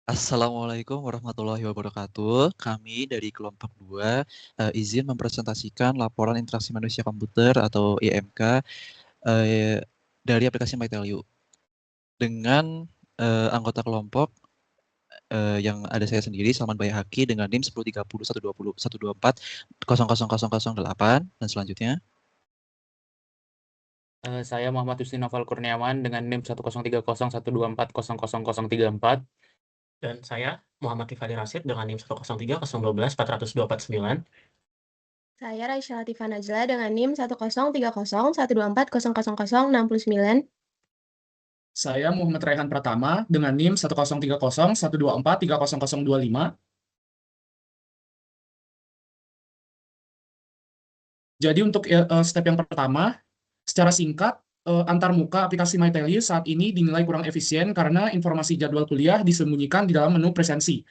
Assalamualaikum warahmatullahi wabarakatuh. Kami dari kelompok 2 izin mempresentasikan laporan interaksi manusia komputer atau IMK dari aplikasi MyTelU. Dengan anggota kelompok yang ada saya sendiri, Salman Bayhaqi dengan NIM 1030 120 124 000008 dan selanjutnya. Saya Muhammad Husni Noval Kurniawan dengan NIM 103012400034. Dan saya Muhammad Rifadi Rasid dengan NIM 10301244249. Saya Raisya Latifah Najla dengan NIM 1030124000069. Saya Muhammad Raihan Pratama dengan NIM 1030124300025. Jadi untuk step yang pertama, secara singkat, antarmuka aplikasi MyTelU saat ini dinilai kurang efisien karena informasi jadwal kuliah disembunyikan di dalam menu presensi.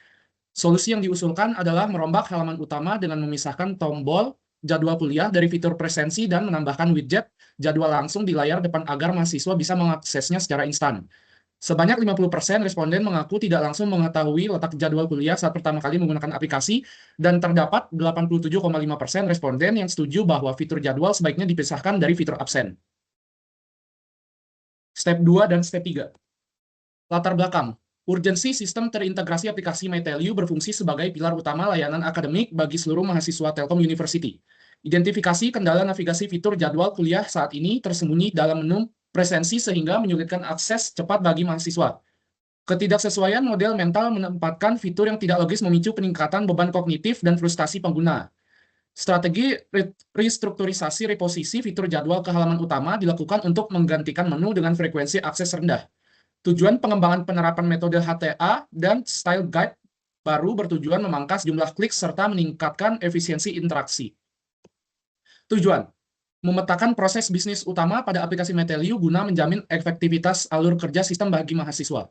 Solusi yang diusulkan adalah merombak halaman utama dengan memisahkan tombol jadwal kuliah dari fitur presensi dan menambahkan widget jadwal langsung di layar depan agar mahasiswa bisa mengaksesnya secara instan. Sebanyak 50% responden mengaku tidak langsung mengetahui letak jadwal kuliah saat pertama kali menggunakan aplikasi, dan terdapat 87,5% responden yang setuju bahwa fitur jadwal sebaiknya dipisahkan dari fitur absen. Step 2 dan Step 3. Latar belakang. Urgensi sistem terintegrasi aplikasi MyTelU berfungsi sebagai pilar utama layanan akademik bagi seluruh mahasiswa Telkom University. Identifikasi kendala navigasi fitur jadwal kuliah saat ini tersembunyi dalam menu presensi sehingga menyulitkan akses cepat bagi mahasiswa. Ketidaksesuaian model mental menempatkan fitur yang tidak logis memicu peningkatan beban kognitif dan frustasi pengguna. Strategi restrukturisasi reposisi fitur jadwal ke halaman utama dilakukan untuk menggantikan menu dengan frekuensi akses rendah. Tujuan pengembangan penerapan metode HTA dan style guide baru bertujuan memangkas jumlah klik serta meningkatkan efisiensi interaksi. Tujuan memetakan proses bisnis utama pada aplikasi MyTelU guna menjamin efektivitas alur kerja sistem bagi mahasiswa.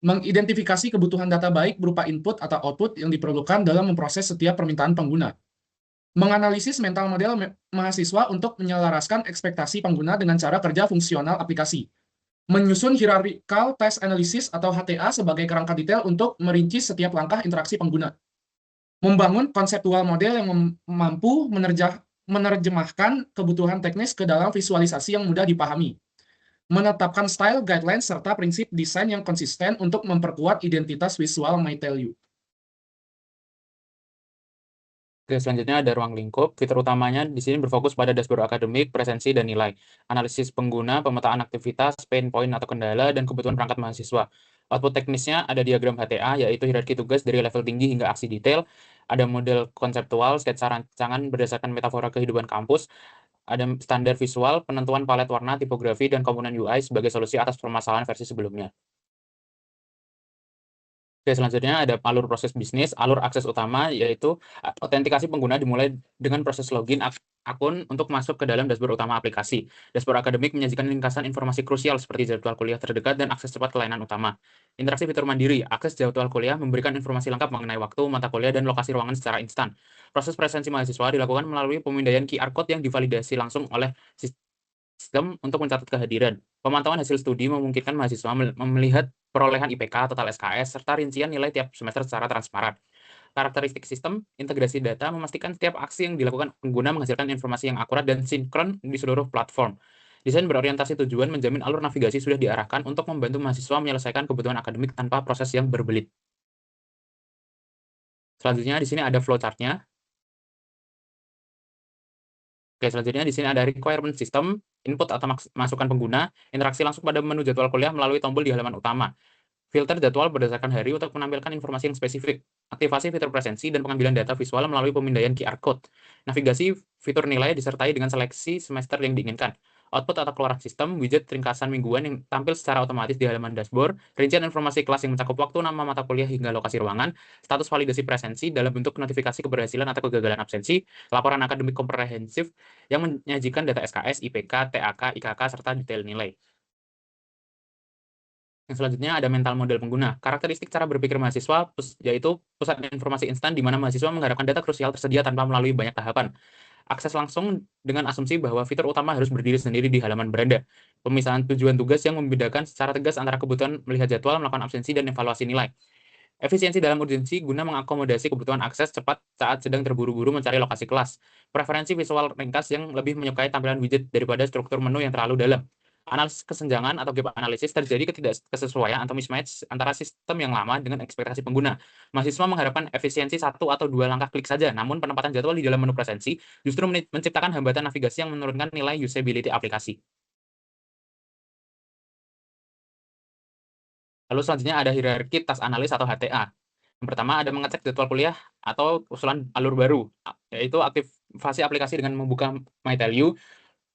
Mengidentifikasi kebutuhan data baik berupa input atau output yang diperlukan dalam memproses setiap permintaan pengguna. Menganalisis mental model mahasiswa untuk menyelaraskan ekspektasi pengguna dengan cara kerja fungsional aplikasi. Menyusun hierarchical test analysis atau HTA sebagai kerangka detail untuk merinci setiap langkah interaksi pengguna. Membangun konseptual model yang mampu menerjemahkan kebutuhan teknis ke dalam visualisasi yang mudah dipahami. Menetapkan style guidelines serta prinsip desain yang konsisten untuk memperkuat identitas visual MyTelU. Oke, selanjutnya ada ruang lingkup. Fitur utamanya di sini berfokus pada dashboard akademik, presensi, dan nilai. Analisis pengguna, pemetaan aktivitas, pain point atau kendala, dan kebutuhan perangkat mahasiswa. Output teknisnya ada diagram HTA, yaitu hierarki tugas dari level tinggi hingga aksi detail. Ada model konseptual, sketsa rancangan berdasarkan metafora kehidupan kampus. Ada standar visual, penentuan palet warna, tipografi, dan komponen UI sebagai solusi atas permasalahan versi sebelumnya. Oke, selanjutnya ada alur proses bisnis. Alur akses utama yaitu autentikasi pengguna dimulai dengan proses login akun untuk masuk ke dalam dashboard utama aplikasi. Dashboard akademik menyajikan ringkasan informasi krusial seperti jadwal kuliah terdekat dan akses cepat ke layanan utama. Interaksi fitur mandiri, akses jadwal kuliah memberikan informasi lengkap mengenai waktu, mata kuliah, dan lokasi ruangan secara instan. Proses presensi mahasiswa dilakukan melalui pemindaian QR Code yang divalidasi langsung oleh sistem untuk mencatat kehadiran. Pemantauan hasil studi memungkinkan mahasiswa melihat perolehan IPK, total SKS, serta rincian nilai tiap semester secara transparan. Karakteristik sistem, integrasi data memastikan setiap aksi yang dilakukan pengguna menghasilkan informasi yang akurat dan sinkron di seluruh platform. Desain berorientasi tujuan menjamin alur navigasi sudah diarahkan untuk membantu mahasiswa menyelesaikan kebutuhan akademik tanpa proses yang berbelit. Selanjutnya di sini ada flowchart-nya. Oke, selanjutnya di sini ada requirement system, input atau masukan pengguna, interaksi langsung pada menu jadwal kuliah melalui tombol di halaman utama. Filter jadwal berdasarkan hari untuk menampilkan informasi yang spesifik. Aktivasi fitur presensi dan pengambilan data visual melalui pemindaian QR Code. Navigasi fitur nilai disertai dengan seleksi semester yang diinginkan. Output atau keluaran sistem, widget ringkasan mingguan yang tampil secara otomatis di halaman dashboard, rincian informasi kelas yang mencakup waktu, nama mata kuliah, hingga lokasi ruangan, status validasi presensi dalam bentuk notifikasi keberhasilan atau kegagalan absensi, laporan akademik komprehensif yang menyajikan data SKS, IPK, TAK, IKK, serta detail nilai. Yang selanjutnya ada mental model pengguna. Karakteristik cara berpikir mahasiswa yaitu pusat informasi instan di mana mahasiswa mengharapkan data krusial tersedia tanpa melalui banyak tahapan. Akses langsung dengan asumsi bahwa fitur utama harus berdiri sendiri di halaman beranda. Pemisahan tujuan tugas yang membedakan secara tegas antara kebutuhan melihat jadwal, melakukan absensi, dan evaluasi nilai. Efisiensi dalam urgensi guna mengakomodasi kebutuhan akses cepat saat sedang terburu-buru mencari lokasi kelas. Preferensi visual ringkas yang lebih menyukai tampilan widget daripada struktur menu yang terlalu dalam. Analisis kesenjangan atau gap analisis terjadi ketidaksesuaian atau mismatch antara sistem yang lama dengan ekspektasi pengguna. Mahasiswa mengharapkan efisiensi 1 atau 2 langkah klik saja, namun penempatan jadwal di dalam menu presensi justru menciptakan hambatan navigasi yang menurunkan nilai usability aplikasi. Lalu selanjutnya ada hierarki task analis atau HTA. Yang pertama ada mengecek jadwal kuliah atau usulan alur baru, yaitu aktivasi aplikasi dengan membuka MyTelu,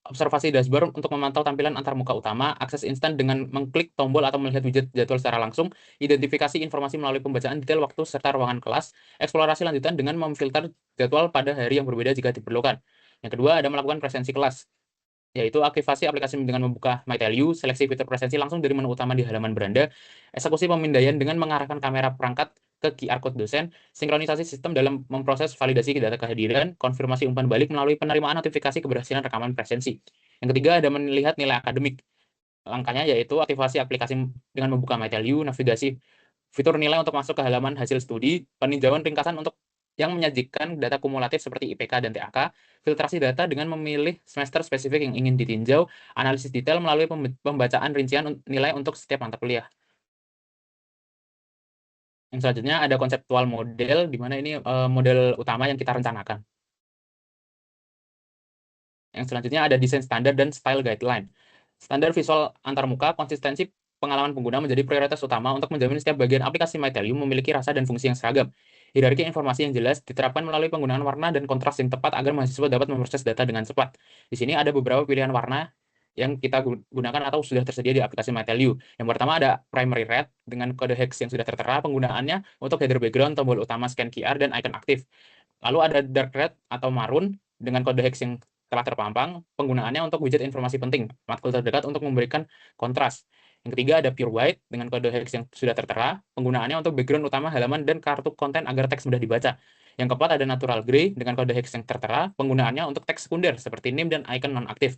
observasi dashboard untuk memantau tampilan antarmuka utama, akses instan dengan mengklik tombol atau melihat widget jadwal secara langsung, identifikasi informasi melalui pembacaan detail waktu serta ruangan kelas, eksplorasi lanjutan dengan memfilter jadwal pada hari yang berbeda jika diperlukan. Yang kedua ada melakukan presensi kelas, yaitu aktivasi aplikasi dengan membuka MyTelu, seleksi fitur presensi langsung dari menu utama di halaman beranda, eksekusi pemindaian dengan mengarahkan kamera perangkat ke QR code dosen, sinkronisasi sistem dalam memproses validasi data kehadiran, konfirmasi umpan balik melalui penerimaan notifikasi keberhasilan rekaman presensi. Yang ketiga ada melihat nilai akademik. Langkahnya yaitu aktivasi aplikasi dengan membuka MyTelu, navigasi fitur nilai untuk masuk ke halaman hasil studi, peninjauan ringkasan untuk yang menyajikan data kumulatif seperti IPK dan TAK, filtrasi data dengan memilih semester spesifik yang ingin ditinjau, analisis detail melalui pembacaan rincian nilai untuk setiap mata kuliah. Yang selanjutnya ada konseptual model, di mana ini model utama yang kita rencanakan. Yang selanjutnya ada desain standar dan style guideline. Standar visual antarmuka, konsistensi pengalaman pengguna menjadi prioritas utama untuk menjamin setiap bagian aplikasi MyTelu memiliki rasa dan fungsi yang seragam. Hierarki informasi yang jelas diterapkan melalui penggunaan warna dan kontras yang tepat agar mahasiswa dapat memproses data dengan cepat. Di sini ada beberapa pilihan warna yang kita gunakan atau sudah tersedia di aplikasi MyTelu. Yang pertama ada primary red dengan kode hex yang sudah tertera, penggunaannya untuk header background, tombol utama scan QR, dan icon aktif. Lalu ada dark red atau marun dengan kode hex yang telah terpampang, penggunaannya untuk widget informasi penting, matkul terdekat untuk memberikan kontras. Yang ketiga ada pure white dengan kode hex yang sudah tertera, penggunaannya untuk background utama halaman dan kartu konten agar teks mudah dibaca. Yang keempat ada natural gray dengan kode hex yang tertera, penggunaannya untuk teks sekunder seperti name dan icon non-aktif.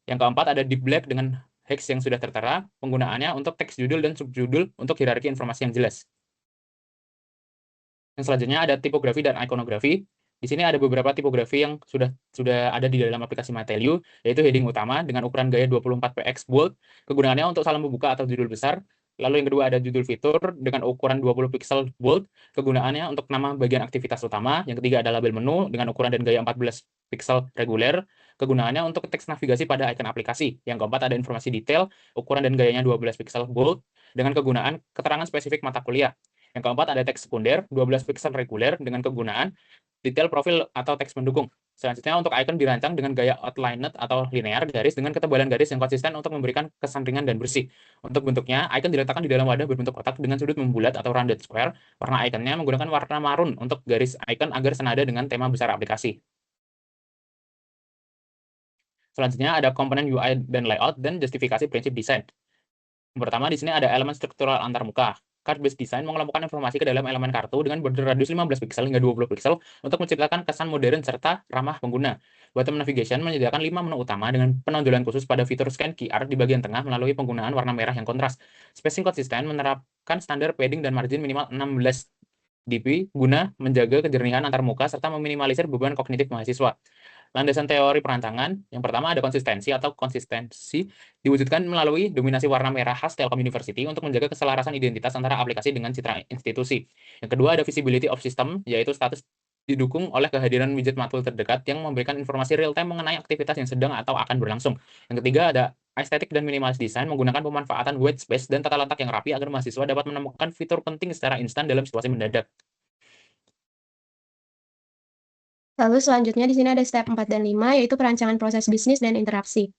Yang keempat ada deep black dengan hex yang sudah tertera, penggunaannya untuk teks judul dan subjudul untuk hierarki informasi yang jelas. Yang selanjutnya ada tipografi dan ikonografi. Di sini ada beberapa tipografi yang sudah ada di dalam aplikasi MyTelu, yaitu heading utama dengan ukuran gaya 24px bold, kegunaannya untuk salam pembuka atau judul besar. Lalu yang kedua ada judul fitur dengan ukuran 20 pixel bold, kegunaannya untuk nama bagian aktivitas utama. Yang ketiga ada label menu dengan ukuran dan gaya 14 pixel reguler, kegunaannya untuk teks navigasi pada icon aplikasi. Yang keempat ada informasi detail, ukuran dan gayanya 12 pixel bold, dengan kegunaan keterangan spesifik mata kuliah. Yang keempat ada teks sekunder, 12 pixel reguler dengan kegunaan detail profil atau teks mendukung. Selanjutnya untuk icon dirancang dengan gaya outlined atau linear garis dengan ketebalan garis yang konsisten untuk memberikan kesan ringan dan bersih. Untuk bentuknya, icon diletakkan di dalam wadah berbentuk kotak dengan sudut membulat atau rounded square. Warna iconnya menggunakan warna marun untuk garis icon agar senada dengan tema besar aplikasi. Selanjutnya ada komponen UI dan layout dan justifikasi prinsip desain. Yang pertama di sini ada elemen struktural antarmuka. Card-based design mengelompokkan informasi ke dalam elemen kartu dengan border radius 15 pixel hingga 20 pixel untuk menciptakan kesan modern serta ramah pengguna. Bottom navigation menyediakan 5 menu utama dengan penonjolan khusus pada fitur scan QR di bagian tengah melalui penggunaan warna merah yang kontras. Spacing konsisten menerapkan standar padding dan margin minimal 16 dp guna menjaga kejernihan antarmuka serta meminimalisir beban kognitif mahasiswa. Landasan teori perancangan, yang pertama ada konsistensi atau konsistensi diwujudkan melalui dominasi warna merah khas Telkom University untuk menjaga keselarasan identitas antara aplikasi dengan citra institusi. Yang kedua ada visibility of system, yaitu status didukung oleh kehadiran widget matkul terdekat yang memberikan informasi real-time mengenai aktivitas yang sedang atau akan berlangsung. Yang ketiga ada estetik dan minimalis desain menggunakan pemanfaatan white space dan tata letak yang rapi agar mahasiswa dapat menemukan fitur penting secara instan dalam situasi mendadak. Lalu selanjutnya di sini ada step 4 dan 5, yaitu perancangan proses bisnis dan interaksi.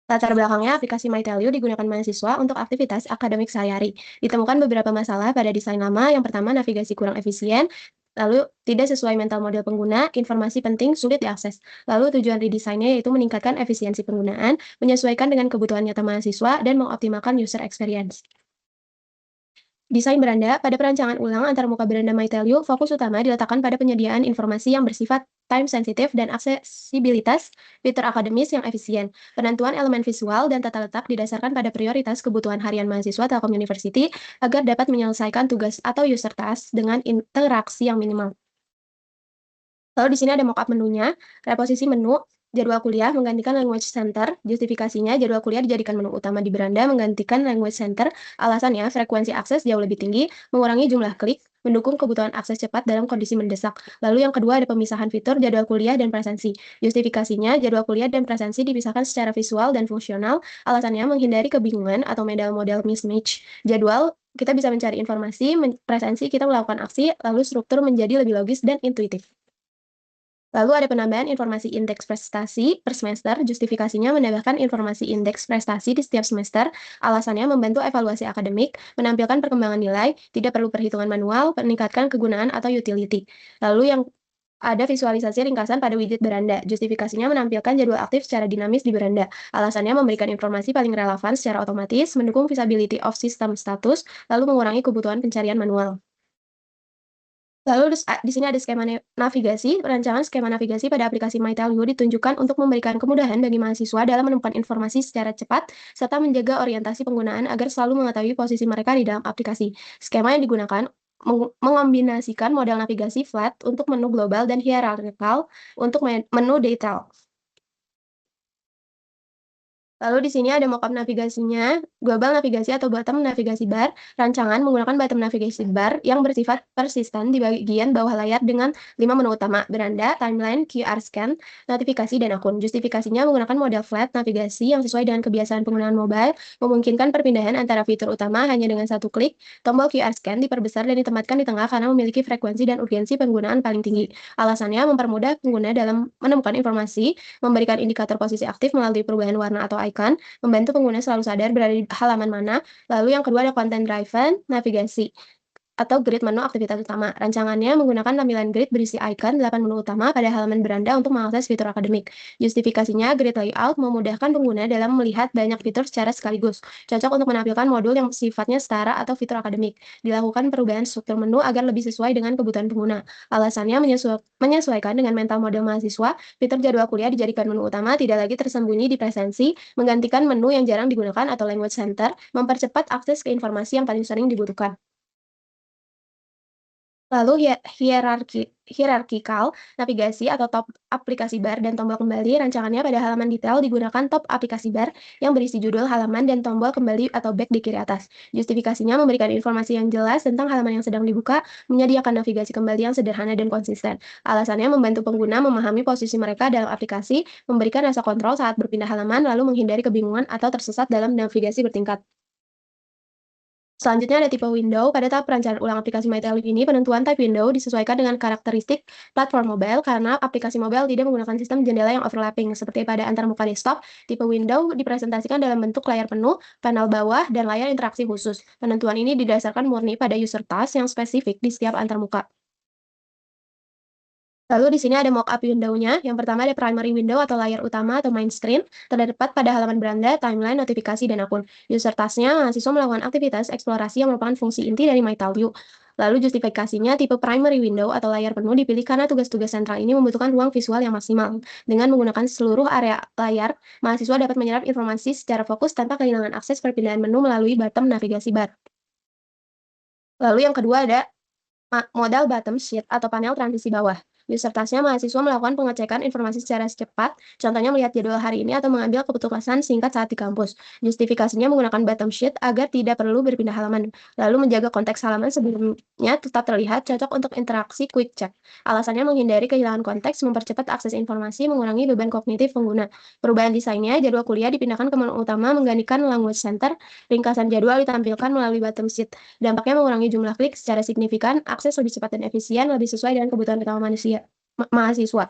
Latar belakangnya, aplikasi MyTelu digunakan mahasiswa untuk aktivitas akademik sehari-hari. Ditemukan beberapa masalah pada desain lama. Yang pertama, navigasi kurang efisien. Lalu, tidak sesuai mental model pengguna, informasi penting sulit diakses. Lalu, tujuan redesainnya yaitu meningkatkan efisiensi penggunaan, menyesuaikan dengan kebutuhan nyata mahasiswa, dan mengoptimalkan user experience. Desain beranda. Pada perancangan ulang antarmuka beranda MyTelU, fokus utama diletakkan pada penyediaan informasi yang bersifat time sensitif dan aksesibilitas fitur akademis yang efisien. Penentuan elemen visual dan tata letak didasarkan pada prioritas kebutuhan harian mahasiswa Telkom University agar dapat menyelesaikan tugas atau user task dengan interaksi yang minimal. Lalu di sini ada mockup menunya. Reposisi menu, jadwal kuliah menggantikan language center. Justifikasinya, jadwal kuliah dijadikan menu utama di beranda menggantikan language center. Alasannya, frekuensi akses jauh lebih tinggi, mengurangi jumlah klik, mendukung kebutuhan akses cepat dalam kondisi mendesak. Lalu yang kedua ada pemisahan fitur jadwal kuliah dan presensi. Justifikasinya, jadwal kuliah dan presensi dipisahkan secara visual dan fungsional. Alasannya, menghindari kebingungan atau model mismatch. Jadwal kita bisa mencari informasi, presensi kita melakukan aksi, lalu struktur menjadi lebih logis dan intuitif. Lalu ada penambahan informasi indeks prestasi per semester. Justifikasinya menambahkan informasi indeks prestasi di setiap semester. Alasannya membantu evaluasi akademik, menampilkan perkembangan nilai, tidak perlu perhitungan manual, meningkatkan kegunaan atau utility. Lalu yang ada visualisasi ringkasan pada widget beranda. Justifikasinya menampilkan jadwal aktif secara dinamis di beranda. Alasannya memberikan informasi paling relevan secara otomatis, mendukung visibility of system status, lalu mengurangi kebutuhan pencarian manual. Lalu di sini ada skema navigasi. Perancangan skema navigasi pada aplikasi MyTelU ditunjukkan untuk memberikan kemudahan bagi mahasiswa dalam menemukan informasi secara cepat, serta menjaga orientasi penggunaan agar selalu mengetahui posisi mereka di dalam aplikasi. Skema yang digunakan mengombinasikan model navigasi flat untuk menu global dan hierarkikal untuk menu detail. Lalu di sini ada mockup navigasinya, global navigasi atau bottom navigasi bar. Rancangan menggunakan bottom navigasi bar yang bersifat persisten di bagian bawah layar dengan 5 menu utama, beranda, timeline, QR scan, notifikasi, dan akun. Justifikasinya menggunakan model flat navigasi yang sesuai dengan kebiasaan penggunaan mobile, memungkinkan perpindahan antara fitur utama hanya dengan satu klik. Tombol QR scan diperbesar dan ditempatkan di tengah karena memiliki frekuensi dan urgensi penggunaan paling tinggi. Alasannya mempermudah pengguna dalam menemukan informasi, memberikan indikator posisi aktif melalui perubahan warna atau icon, membantu pengguna selalu sadar berada di halaman mana. Lalu yang kedua ada content driven navigasi atau grid menu aktivitas utama. Rancangannya menggunakan tampilan grid berisi icon 8 menu utama pada halaman beranda untuk mengakses fitur akademik. Justifikasinya, grid layout memudahkan pengguna dalam melihat banyak fitur secara sekaligus. Cocok untuk menampilkan modul yang sifatnya setara atau fitur akademik. Dilakukan perubahan struktur menu agar lebih sesuai dengan kebutuhan pengguna. Alasannya menyesuaikan dengan mental model mahasiswa, fitur jadwal kuliah dijadikan menu utama, tidak lagi tersembunyi di presensi, menggantikan menu yang jarang digunakan atau language center, mempercepat akses ke informasi yang paling sering dibutuhkan. Lalu hierarkikal navigasi atau top aplikasi bar dan tombol kembali. Rancangannya pada halaman detail digunakan top aplikasi bar yang berisi judul halaman dan tombol kembali atau back di kiri atas. Justifikasinya memberikan informasi yang jelas tentang halaman yang sedang dibuka, menyediakan navigasi kembali yang sederhana dan konsisten. Alasannya membantu pengguna memahami posisi mereka dalam aplikasi, memberikan rasa kontrol saat berpindah halaman, lalu menghindari kebingungan atau tersesat dalam navigasi bertingkat. Selanjutnya ada tipe window. Pada tahap perancangan ulang aplikasi MyTelU ini, penentuan type window disesuaikan dengan karakteristik platform mobile karena aplikasi mobile tidak menggunakan sistem jendela yang overlapping. Seperti pada antarmuka desktop, tipe window dipresentasikan dalam bentuk layar penuh, panel bawah, dan layar interaksi khusus. Penentuan ini didasarkan murni pada user task yang spesifik di setiap antarmuka. Lalu di sini ada mockup window-nya. Yang pertama ada primary window atau layar utama atau main screen, terdapat pada halaman beranda, timeline, notifikasi, dan akun. User task-nya mahasiswa melakukan aktivitas eksplorasi yang merupakan fungsi inti dari MyTelU. Lalu justifikasinya tipe primary window atau layar penuh dipilih karena tugas-tugas sentral ini membutuhkan ruang visual yang maksimal. Dengan menggunakan seluruh area layar, mahasiswa dapat menyerap informasi secara fokus tanpa kehilangan akses perpindahan menu melalui bottom navigasi bar. Lalu yang kedua ada modal bottom sheet atau panel transisi bawah. User task-nya mahasiswa melakukan pengecekan informasi secara cepat, contohnya melihat jadwal hari ini atau mengambil keputusan singkat saat di kampus. Justifikasinya menggunakan bottom sheet agar tidak perlu berpindah halaman, lalu menjaga konteks halaman sebelumnya tetap terlihat, cocok untuk interaksi quick check. Alasannya menghindari kehilangan konteks, mempercepat akses informasi, mengurangi beban kognitif pengguna. Perubahan desainnya, jadwal kuliah dipindahkan ke menu utama menggantikan language center, ringkasan jadwal ditampilkan melalui bottom sheet. Dampaknya mengurangi jumlah klik secara signifikan, akses lebih cepat dan efisien, lebih sesuai dengan kebutuhan utama mahasiswa.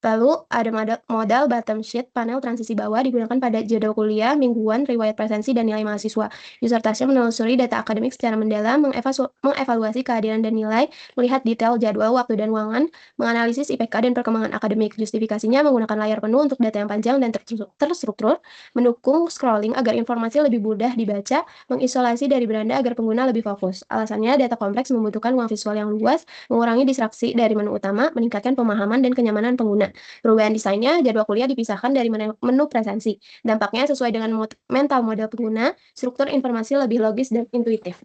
Lalu ada modal bottom sheet, panel transisi bawah digunakan pada jadwal kuliah, mingguan, riwayat presensi, dan nilai mahasiswa. User tasknya menelusuri data akademik secara mendalam, mengevaluasi kehadiran dan nilai, melihat detail jadwal, waktu, dan ruangan, menganalisis IPK dan perkembangan akademik. Justifikasinya menggunakan layar penuh untuk data yang panjang dan terstruktur, mendukung scrolling agar informasi lebih mudah dibaca, mengisolasi dari beranda agar pengguna lebih fokus. Alasannya, data kompleks membutuhkan ruang visual yang luas, mengurangi distraksi dari menu utama, meningkatkan pemahaman dan kenyamanan pengguna. Perubahan desainnya, jadwal kuliah dipisahkan dari menu presensi. Dampaknya sesuai dengan mental model pengguna, struktur informasi lebih logis dan intuitif.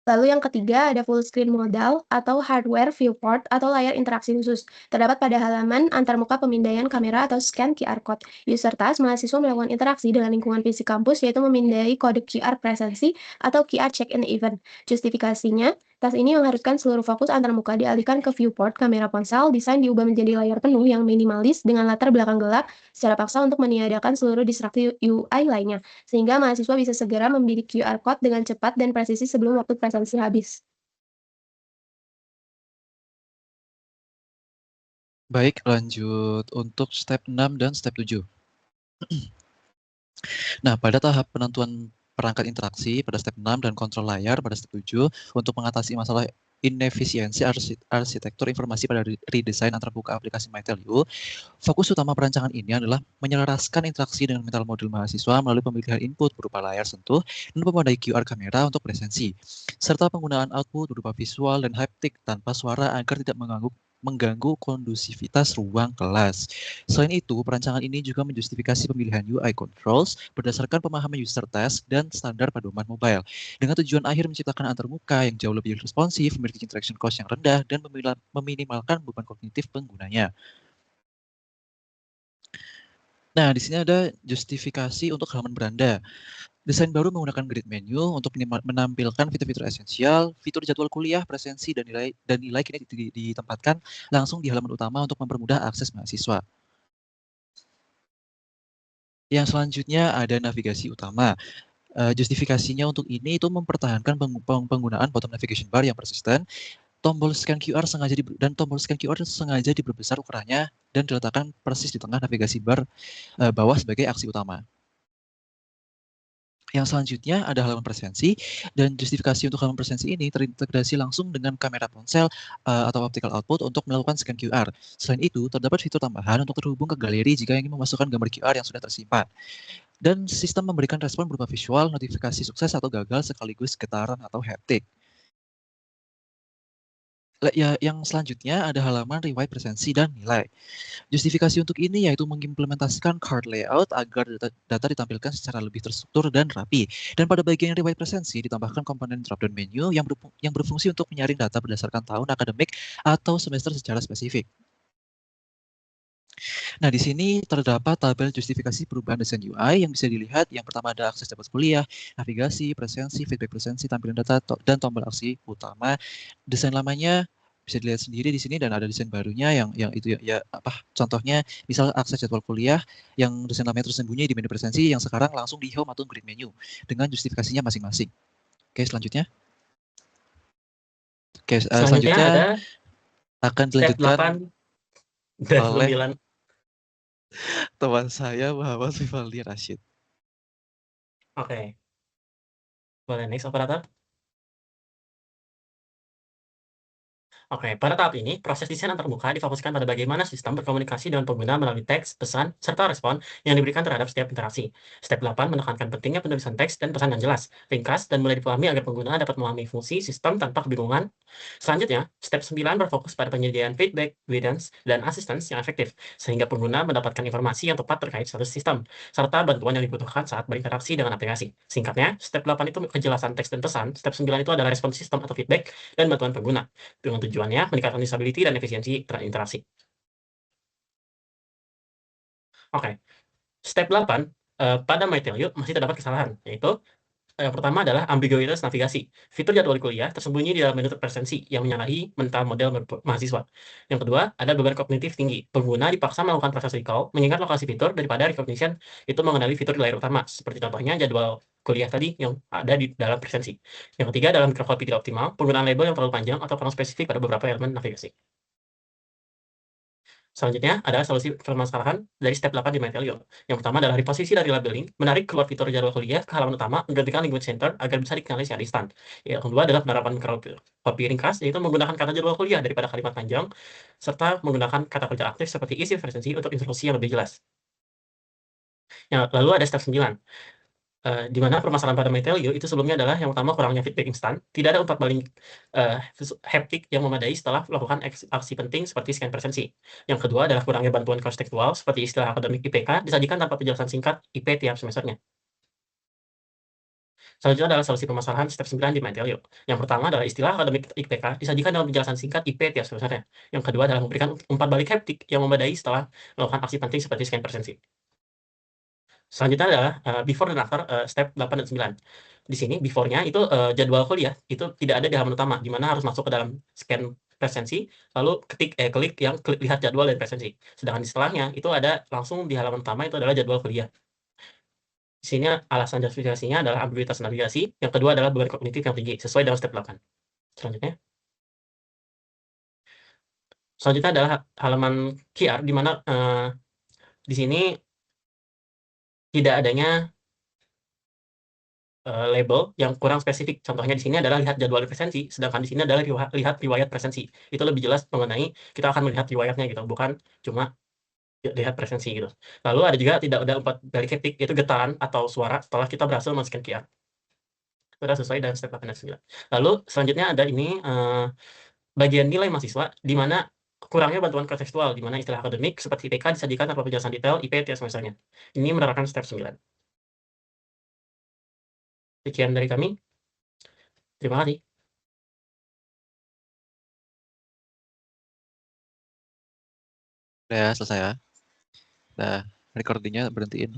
Lalu yang ketiga ada full screen modal atau hardware viewport atau layar interaksi khusus. Terdapat pada halaman antarmuka pemindaian kamera atau scan QR code. User task mahasiswa melakukan interaksi dengan lingkungan fisik kampus yaitu memindai kode QR presensi atau QR check-in event. Justifikasinya, task ini mengharuskan seluruh fokus antarmuka dialihkan ke viewport kamera ponsel. Desain diubah menjadi layar penuh yang minimalis dengan latar belakang gelap secara paksa untuk meniadakan seluruh distraksi UI lainnya, sehingga mahasiswa bisa segera membidik QR code dengan cepat dan presisi sebelum waktu presensi habis. Baik, lanjut untuk step 6 dan step 7. Nah, pada tahap penentuan perangkat interaksi pada step 6 dan kontrol layar pada step 7, untuk mengatasi masalah inefisiensi arsitektur informasi pada redesign antarmuka aplikasi MyTelU, fokus utama perancangan ini adalah menyelaraskan interaksi dengan mental model mahasiswa melalui pemilihan input berupa layar sentuh dan memadai QR kamera untuk presensi, serta penggunaan output berupa visual dan haptik tanpa suara agar tidak mengganggu kondusivitas ruang kelas. Selain itu, perancangan ini juga menjustifikasi pemilihan UI controls berdasarkan pemahaman user task dan standar pedoman mobile, dengan tujuan akhir menciptakan antarmuka yang jauh lebih responsif, memiliki interaction cost yang rendah, dan meminimalkan beban kognitif penggunanya. Nah, di sini ada justifikasi untuk halaman beranda. Desain baru menggunakan grid menu untuk menampilkan fitur-fitur esensial, fitur jadwal kuliah, presensi, dan nilai kini ditempatkan langsung di halaman utama untuk mempermudah akses mahasiswa. Yang selanjutnya ada navigasi utama. Justifikasinya untuk ini itu mempertahankan penggunaan bottom navigation bar yang persisten. Tombol scan QR sengaja diperbesar ukurannya dan diletakkan persis di tengah navigasi bar bawah sebagai aksi utama. Yang selanjutnya ada halaman presensi, dan justifikasi untuk halaman presensi ini terintegrasi langsung dengan kamera ponsel atau optical output untuk melakukan scan QR. Selain itu, terdapat fitur tambahan untuk terhubung ke galeri jika ingin memasukkan gambar QR yang sudah tersimpan. Dan sistem memberikan respon berupa visual, notifikasi sukses atau gagal, sekaligus getaran atau haptik. Yang selanjutnya ada halaman riwayat presensi dan nilai. Justifikasi untuk ini yaitu mengimplementasikan card layout agar data ditampilkan secara lebih terstruktur dan rapi. Dan pada bagian riwayat presensi ditambahkan komponen drop-down menu yang berfungsi untuk menyaring data berdasarkan tahun akademik atau semester secara spesifik. Nah, di sini terdapat tabel justifikasi perubahan desain UI yang bisa dilihat. Yang pertama ada akses dapat kuliah, navigasi, presensi, feedback presensi, tampilan data, dan tombol aksi utama. Desain lamanya bisa dilihat sendiri di sini, dan ada desain barunya yang itu contohnya misal akses jadwal kuliah yang desain lamanya tersembunyi di menu presensi yang sekarang langsung di home atau grid menu dengan justifikasinya masing-masing. Oke, selanjutnya. Oke, selanjutnya ada akan step dilanjutkan 8 dan oleh 9. teman saya Muhammad Vivaldi Rashid. Oke. Boleh next operator. Oke, pada tahap ini, proses desain antarmuka difokuskan pada bagaimana sistem berkomunikasi dengan pengguna melalui teks, pesan, serta respon yang diberikan terhadap setiap interaksi. Step 8 menekankan pentingnya penulisan teks dan pesan yang jelas, ringkas, dan mudah dipahami agar pengguna dapat memahami fungsi sistem tanpa kebingungan. Selanjutnya, step 9 berfokus pada penyediaan feedback, guidance, dan assistance yang efektif, sehingga pengguna mendapatkan informasi yang tepat terkait status sistem, serta bantuan yang dibutuhkan saat berinteraksi dengan aplikasi. Singkatnya, step 8 itu kejelasan teks dan pesan, step 9 itu adalah respon sistem atau feedback, dan bantuan pengguna, dengan tujuannya meningkatkan usability dan efisiensi interaksi. Oke, step 8 pada MyTelU masih terdapat kesalahan, yaitu yang pertama adalah ambiguitas navigasi. Fitur jadwal kuliah tersembunyi di dalam menu presensi yang menyalahi mental model mahasiswa. Yang kedua, ada beban kognitif tinggi. Pengguna dipaksa melakukan proses recall, mengingat lokasi fitur daripada recognition itu mengenali fitur di layar utama, seperti contohnya jadwal kuliah tadi yang ada di dalam presensi. Yang ketiga, dalam grafologi tidak optimal, penggunaan label yang terlalu panjang atau kurang spesifik pada beberapa elemen navigasi. Selanjutnya adalah solusi permasalahan dari step 8 di MyTelio. Yang pertama adalah reposisi dari labeling, menarik keluar fitur jadwal kuliah ke halaman utama, menggantikan language center agar bisa dikenali secara instan. Yang kedua adalah penerapan copy ringkas, yaitu menggunakan kata jadwal kuliah daripada kalimat panjang, serta menggunakan kata kerja aktif seperti isi referensi untuk instruksi yang lebih jelas. Lalu ada step 9. Di mana permasalahan pada MyTelio itu sebelumnya adalah yang pertama kurangnya feedback instan, tidak ada umpat balik haptik yang memadai setelah melakukan aksi penting seperti scan presensi. Yang kedua adalah kurangnya bantuan cross tekstual seperti istilah akademik IPK disajikan tanpa penjelasan singkat IP tiap semesternya. Selanjutnya adalah solusi permasalahan step 9 di MyTelio. Yang pertama adalah istilah akademik IPK disajikan dalam penjelasan singkat IP tiap semesternya. Yang kedua adalah memberikan umpat balik haptik yang memadai setelah melakukan aksi penting seperti scan presensi. Selanjutnya adalah before dan after step 8 dan 9. Di sini before-nya itu jadwal kuliah itu tidak ada di halaman utama, di mana harus masuk ke dalam scan presensi, lalu klik yang lihat jadwal dan presensi. Sedangkan setelahnya itu ada langsung di halaman utama itu adalah jadwal kuliah. Di sini alasan justifikasinya adalah ambiguitas navigasi, yang kedua adalah beban kognitif yang tinggi sesuai dengan step 8. Selanjutnya adalah halaman QR di mana di sini tidak adanya label yang kurang spesifik. Contohnya di sini adalah lihat jadwal presensi, sedangkan di sini adalah lihat riwayat presensi. Itu lebih jelas mengenai kita akan melihat riwayatnya gitu, bukan cuma lihat presensi gitu. Lalu ada juga tidak ada umpat balik haptik, itu getaran atau suara setelah kita berhasil men-scan QR. Itu sudah sesuai dengan step 8 dan 9. Lalu selanjutnya ada ini bagian nilai mahasiswa, di mana kurangnya bantuan kontekstual, di mana istilah akademik seperti IPK disajikan tanpa penjelasan detail IP tiap semesternya. Ini menerapkan step 9. Sekian dari kami. Terima kasih. Udah selesai ya. Udah, recordingnya berhentiin.